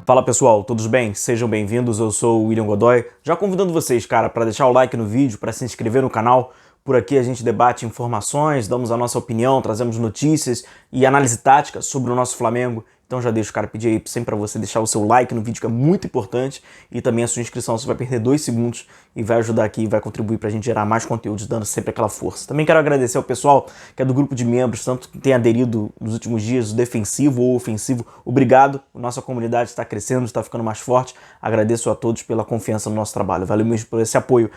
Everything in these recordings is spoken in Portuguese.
Fala pessoal, todos bem? Sejam bem-vindos, eu sou o William Godoy. Já convidando vocês, cara, para deixar o like no vídeo, para se inscrever no canal. Por aqui a gente debate informações, damos a nossa opinião, trazemos notícias e análise tática sobre o nosso Flamengo. Então já deixo, cara, pedir aí sempre para você deixar o seu like no vídeo, que é muito importante, e também a sua inscrição. Você vai perder 2 segundos e vai ajudar aqui, vai contribuir para a gente gerar mais conteúdo, dando sempre aquela força. Também quero agradecer ao pessoal que é do grupo de membros, tanto que tem aderido nos últimos dias, o defensivo ou ofensivo. Obrigado, nossa comunidade está crescendo, está ficando mais forte. Agradeço a todos pela confiança no nosso trabalho. Valeu mesmo por esse apoio.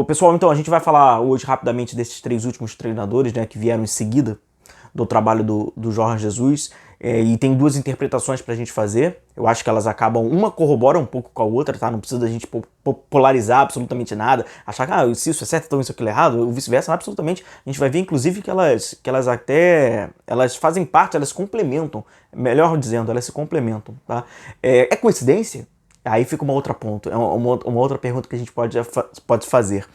Pessoal, então a gente vai falar hoje rapidamente desses 3 últimos treinadores, né, que vieram em seguida do trabalho do Jorge Jesus. E tem 2 interpretações pra gente fazer. Eu acho que elas acabam, uma corrobora um pouco com a outra, tá? Não precisa da gente polarizar absolutamente nada, achar que se isso é certo, então isso aquilo é errado, ou vice-versa, absolutamente. A gente vai ver, inclusive, que elas até, elas fazem parte, elas complementam, melhor dizendo, elas se complementam, tá? É coincidência? Aí fica uma outra ponto, é uma outra pergunta que a gente pode fazer.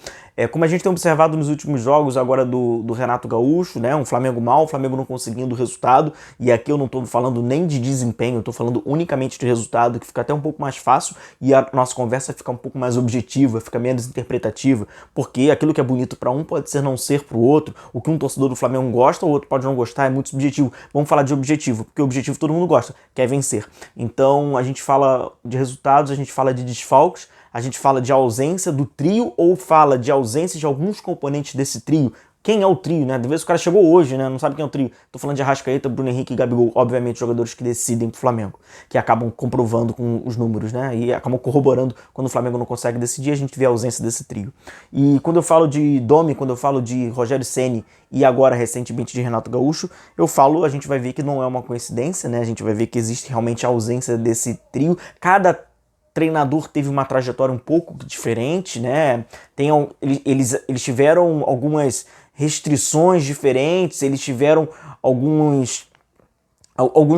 Como a gente tem observado nos últimos jogos agora do Renato Gaúcho, né, um Flamengo mal, o Flamengo não conseguindo o resultado, e aqui eu não estou falando nem de desempenho, eu estou falando unicamente de resultado, que fica até um pouco mais fácil, e a nossa conversa fica um pouco mais objetiva, fica menos interpretativa, porque aquilo que é bonito para um pode ser não ser para o outro, o que um torcedor do Flamengo gosta, o outro pode não gostar, é muito subjetivo. Vamos falar de objetivo, porque objetivo todo mundo gosta, quer vencer. Então a gente fala de resultados, a gente fala de desfalques, a gente fala de ausência do trio ou fala de ausência de alguns componentes desse trio. Quem é o trio, né? De vez o cara chegou hoje, né? Não sabe quem é o trio. Tô falando de Arrascaeta, Bruno Henrique e Gabigol. Obviamente, jogadores que decidem pro Flamengo, que acabam comprovando com os números, né? E acabam corroborando quando o Flamengo não consegue decidir, a gente vê a ausência desse trio. E quando eu falo de Domi, quando eu falo de Rogério Ceni e agora recentemente de Renato Gaúcho, a gente vai ver que não é uma coincidência, né? A gente vai ver que existe realmente a ausência desse trio. Cada treinador teve uma trajetória um pouco diferente, né? Eles tiveram algumas restrições diferentes, eles tiveram alguns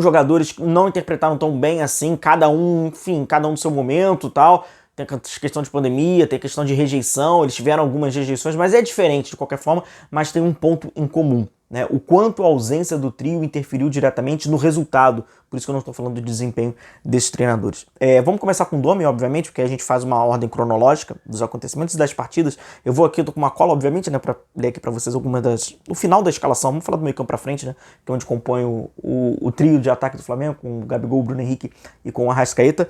jogadores que não interpretaram tão bem assim, cada um no seu momento, tal. Tem a questão de pandemia, tem a questão de rejeição, eles tiveram algumas rejeições, mas é diferente de qualquer forma, mas tem um ponto em comum, né? O quanto a ausência do trio interferiu diretamente no resultado. Por isso que eu não estou falando do desempenho desses treinadores. Vamos começar com o Domi, obviamente, porque a gente faz uma ordem cronológica dos acontecimentos e das partidas. Eu vou aqui, eu tô com uma cola, obviamente, né, para ler aqui para vocês no final da escalação. Vamos falar do meio campo para frente, né, que é onde compõe o trio de ataque do Flamengo, com o Gabigol, o Bruno Henrique e com o Arrascaeta.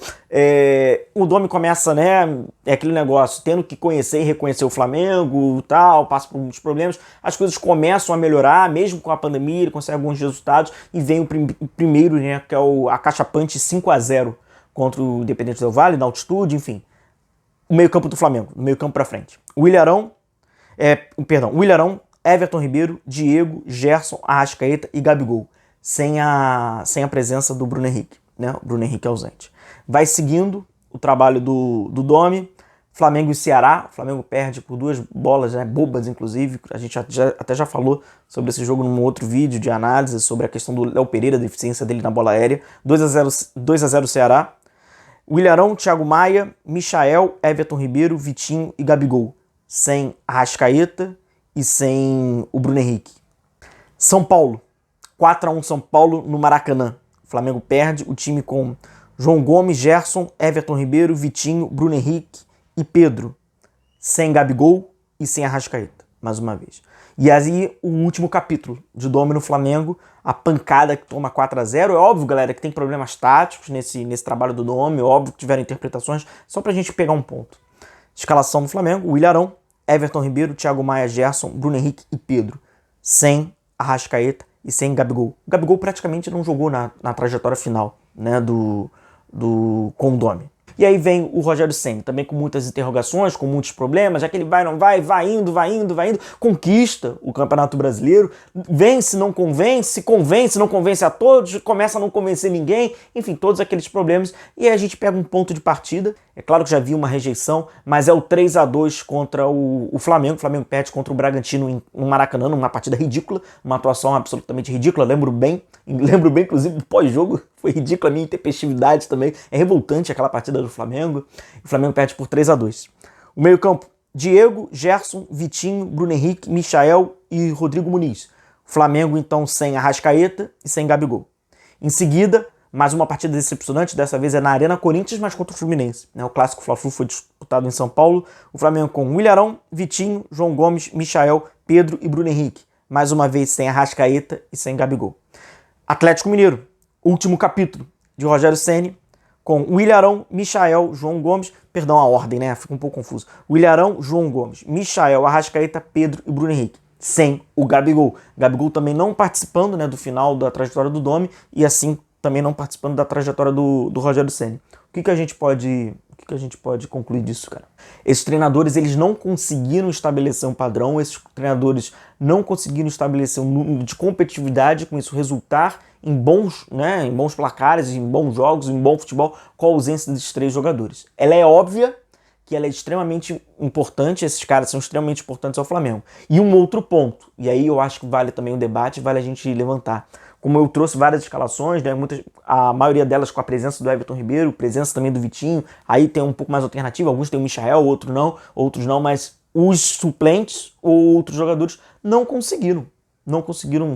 O Domi começa, né, é aquele negócio, tendo que conhecer e reconhecer o Flamengo, tal, passa por muitos problemas, as coisas começam a melhorar, mesmo com a pandemia, ele consegue alguns resultados, e vem o primeiro, né, que é a cachapante 5-0 contra o Independente Del Valle, na altitude, enfim. O meio-campo do Flamengo, no meio-campo pra frente. O Ilharão, Everton Ribeiro, Diego, Gerson, Arrascaeta e Gabigol, sem a presença do Bruno Henrique, né? O Bruno Henrique ausente. Vai seguindo o trabalho do Domi, Flamengo e Ceará. O Flamengo perde por 2 bolas, né, bobas, inclusive. A gente até já falou sobre esse jogo num outro vídeo de análise, sobre a questão do Léo Pereira, a deficiência dele na bola aérea. 2-0 Ceará. Willian, Thiago Maia, Michael, Everton Ribeiro, Vitinho e Gabigol. Sem Arrascaeta e sem o Bruno Henrique. São Paulo. 4-1 São Paulo no Maracanã. O Flamengo perde, o time com João Gomes, Gerson, Everton Ribeiro, Vitinho, Bruno Henrique e Pedro, sem Gabigol e sem Arrascaeta, mais uma vez. E aí o último capítulo de Domi no Flamengo, a pancada que toma 4-0. É óbvio, galera, que tem problemas táticos nesse trabalho do Domi, é óbvio que tiveram interpretações, só pra gente pegar um ponto. Escalação do Flamengo: Willian, Everton Ribeiro, Thiago Maia, Gerson, Bruno Henrique e Pedro, sem Arrascaeta e sem Gabigol. O Gabigol praticamente não jogou na trajetória final, né, com o Domi. E aí vem o Rogério Ceni, também com muitas interrogações, com muitos problemas, já que ele vai, não vai, vai indo, conquista o Campeonato Brasileiro, vence, não convence, não convence a todos, começa a não convencer ninguém, enfim, todos aqueles problemas. E aí a gente pega um ponto de partida, é claro que já havia uma rejeição, mas é o 3-2 contra o Flamengo. O Flamengo perde contra o Bragantino no Maracanã, numa partida ridícula, uma atuação absolutamente ridícula, lembro bem, inclusive do pós-jogo, foi ridícula a minha intempestividade também, é revoltante aquela partida do Flamengo. O Flamengo perde por 3-2. O meio-campo: Diego, Gerson, Vitinho, Bruno Henrique, Michael e Rodrigo Muniz. O Flamengo, então, sem Arrascaeta e sem Gabigol. Em seguida, Mais uma partida decepcionante, dessa vez é na Arena Corinthians, mas contra o Fluminense, né? O clássico Fla-Flu foi disputado em São Paulo. O Flamengo com Willian Arão, Vitinho, João Gomes, Michael, Pedro e Bruno Henrique. Mais uma vez sem Arrascaeta e sem Gabigol. Atlético Mineiro, último capítulo de Rogério Ceni, com Willian Arão, Michael, João Gomes, perdão a ordem, né? Fica um pouco confuso. Willian Arão, João Gomes, Michael, Arrascaeta, Pedro e Bruno Henrique. Sem o Gabigol. Gabigol também não participando, né, do final da trajetória do Domi e assim também não participando da trajetória do Rogério Ceni. O que a gente pode concluir disso, cara? Esses treinadores, eles não conseguiram estabelecer um padrão, esses treinadores não conseguiram estabelecer um número de competitividade, com isso resultar em bons, né, em bons placares, em bons jogos, em bom futebol, com a ausência desses 3 jogadores. Ela é óbvia que ela é extremamente importante, esses caras são extremamente importantes ao Flamengo. E um outro ponto, e aí eu acho que vale também um debate, vale a gente levantar. Como eu trouxe várias escalações, né, a maioria delas com a presença do Everton Ribeiro, presença também do Vitinho, aí tem um pouco mais alternativa, alguns tem o Michael, outros não, mas os suplentes ou outros jogadores não conseguiram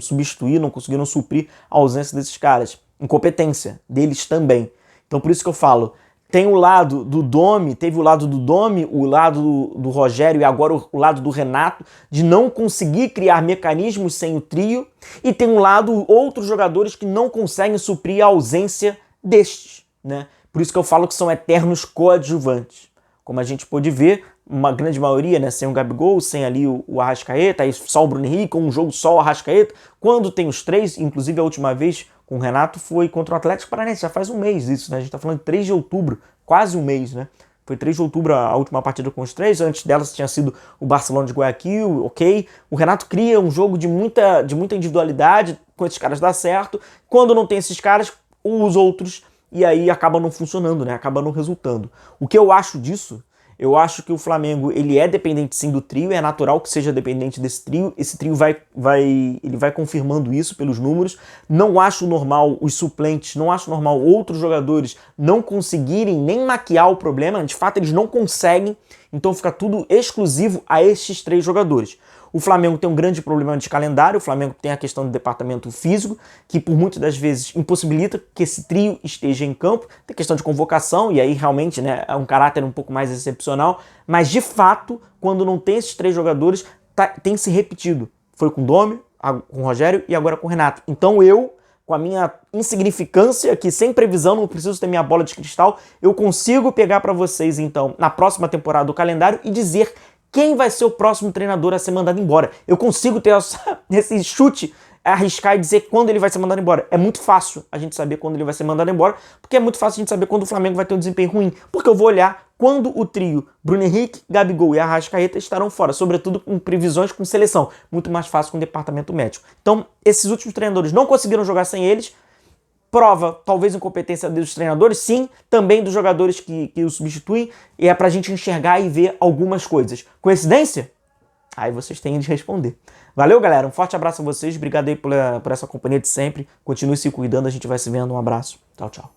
substituir, não conseguiram suprir a ausência desses caras. Incompetência deles também. Então por isso que eu falo, tem o lado do Domi, teve o lado do Domi, o lado do Rogério e agora o lado do Renato, de não conseguir criar mecanismos sem o trio, e tem um lado, outros jogadores que não conseguem suprir a ausência destes, né? Por isso que eu falo que são eternos coadjuvantes. Como a gente pôde ver, uma grande maioria, né, sem o Gabigol, sem ali o Arrascaeta, aí só o Bruno Henrique, um jogo só o Arrascaeta. Quando tem os 3, inclusive a última vez com o Renato foi contra o Atlético Paranaense, já faz um mês isso, né? A gente tá falando de 3 de outubro, quase um mês, né? Foi 3 de outubro a última partida com os 3, antes delas tinha sido o Barcelona de Guayaquil, ok? O Renato cria um jogo de muita individualidade, com esses caras dá certo. Quando não tem esses caras, os outros, e aí acaba não funcionando, né? Acaba não resultando. O que eu acho disso? Eu acho que o Flamengo, ele é dependente sim do trio, é natural que seja dependente desse trio, esse trio ele vai confirmando isso pelos números. Não acho normal os suplentes, não acho normal outros jogadores não conseguirem nem maquiar o problema, de fato eles não conseguem, então fica tudo exclusivo a estes 3 jogadores. O Flamengo tem um grande problema de calendário, o Flamengo tem a questão do departamento físico, que por muitas das vezes impossibilita que esse trio esteja em campo. Tem questão de convocação, e aí realmente, né, é um caráter um pouco mais excepcional, mas de fato, quando não tem esses 3 jogadores, tem se repetido. Foi com o Domi, com o Rogério e agora com o Renato. Então eu, com a minha insignificância, que sem previsão, não preciso ter minha bola de cristal, eu consigo pegar para vocês, então, na próxima temporada do calendário e dizer quem vai ser o próximo treinador a ser mandado embora. Eu consigo ter esse chute, arriscar e dizer quando ele vai ser mandado embora. É muito fácil a gente saber quando ele vai ser mandado embora, porque é muito fácil a gente saber quando o Flamengo vai ter um desempenho ruim. Porque eu vou olhar quando o trio Bruno Henrique, Gabigol e Arrascaeta estarão fora, sobretudo com previsões com seleção. Muito mais fácil com o departamento médico. Então, esses últimos treinadores não conseguiram jogar sem eles. Prova, talvez, incompetência dos treinadores, sim, também dos jogadores que o substituem, e é pra gente enxergar e ver algumas coisas. Coincidência? Aí vocês têm de responder. Valeu, galera, um forte abraço a vocês, obrigado aí por essa companhia de sempre, continue se cuidando, a gente vai se vendo, um abraço, tchau, tchau.